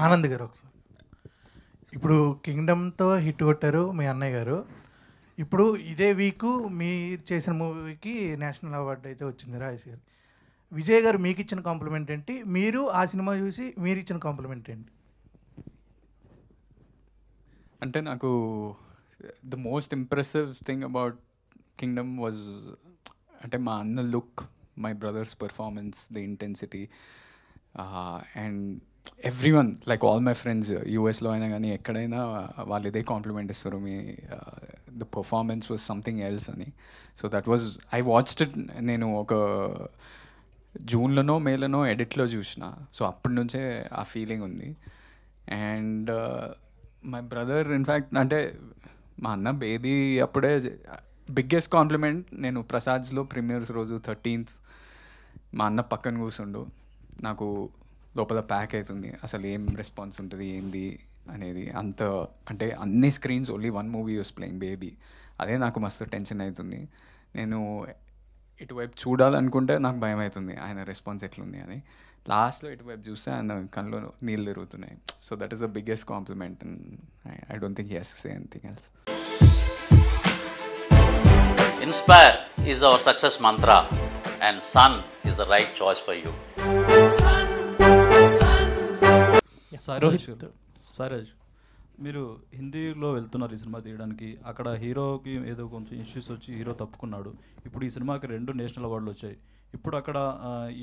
ఆనంద్ గారు ఒకసారి. ఇప్పుడు కింగ్డమ్తో హిట్ కొట్టారు మీ అన్నయ్య గారు. ఇప్పుడు ఇదే వీకు మీరు చేసిన మూవీకి నేషనల్ అవార్డు అయితే వచ్చింది రాజేష్ గారు. విజయ్ గారు మీకు ఇచ్చిన కాంప్లిమెంట్ ఏంటి, మీరు ఆ సినిమా చూసి మీరు ఇచ్చిన కాంప్లిమెంట్ ఏంటి? అంటే నాకు the most impressive thing about Kingdom was అంటే మా అన్న look, my brother's performance, the intensity and everyone like all my friends యూఎస్లో అయినా కానీ ఎక్కడైనా వాళ్ళు ఇదే కాంప్లిమెంట్ ఇస్తారు, మీ the performance was something else అని. So that was I watched it. నేను ఒక జూన్లోనో మేలోనో ఎడిట్లో చూసిన. సో అప్పటి నుంచే ఆ ఫీలింగ్ ఉంది. అండ్ మై బ్రదర్ ఇన్ఫ్యాక్ట్ అంటే మా అన్న బేబీ అప్పుడే బిగ్గెస్ట్ కాంప్లిమెంట్. నేను ప్రసాద్స్లో ప్రీమియర్స్ రోజు 13th మా అన్న పక్కన కూర్చుండు. నాకు లోపల ప్యాక్ అవుతుంది, అసలు ఏం రెస్పాన్స్ ఉంటుంది ఏంది అనేది. అంత అంటే అన్ని screens only one movie was playing baby. అదే నాకు మస్తు టెన్షన్ అవుతుంది. నేను ఇటువైపు చూడాలనుకుంటే నాకు భయం అవుతుంది ఆయన రెస్పాన్స్ ఎట్లుంది అని. లాస్ట్లో ఇటువైపు చూస్తే ఆయన కళ్ళు నీళ్ళు తిరుగుతున్నాయి. So that is the biggest compliment and I don't think he has to say anything else. Inspire is our success mantra and Sun is the right choice for you. Saroj, మీరు హిందీలో వెళ్తున్నారు ఈ సినిమా తీయడానికి. అక్కడ హీరోకి ఏదో కొంచెం ఇష్యూస్ వచ్చి హీరో తప్పుకున్నాడు. ఇప్పుడు ఈ సినిమాకి 2 నేషనల్ అవార్డులు వచ్చాయి. ఇప్పుడు అక్కడ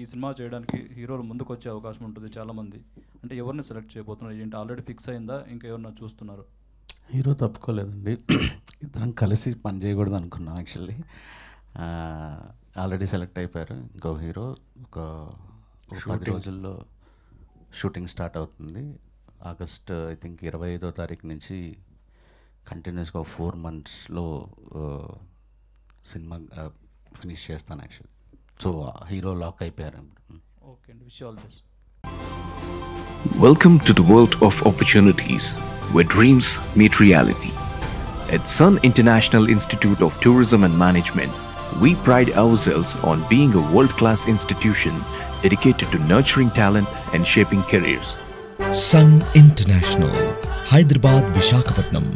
ఈ సినిమా చేయడానికి హీరోలు ముందుకు వచ్చే అవకాశం ఉంటుంది చాలామంది. అంటే ఎవరిని సెలెక్ట్ చేయబోతున్నారు ఏంటి? ఆల్రెడీ ఫిక్స్ అయిందా, ఇంకా ఎవరన్నా చూస్తున్నారు? హీరో తప్పుకోలేదండి, ఇద్దరం కలిసి పని చేయకూడదు అనుకున్నాం యాక్చువల్లీ. ఆల్రెడీ సెలెక్ట్ అయిపోయారు. ఇంకో హీరో ఒక 10 రోజుల్లో షూటింగ్ స్టార్ట్ అవుతుంది. ఆగస్ట్ ఐ థింక్ 25వ తారీఖు నుంచి కంటిన్యూస్గా 4 monthsలో సినిమా ఫినిష్ చేస్తాను యాక్చువల్లీ. సో హీరో లాక్ అయిపోయారు. ఓకే అండి, wish all best. Welcome to the world of opportunities, where dreams meet reality. At Sun International Institute of Tourism and Management, we pride ourselves on being a world-class institution dedicated to nurturing talent and shaping careers. Sun International, Hyderabad, Visakhapatnam.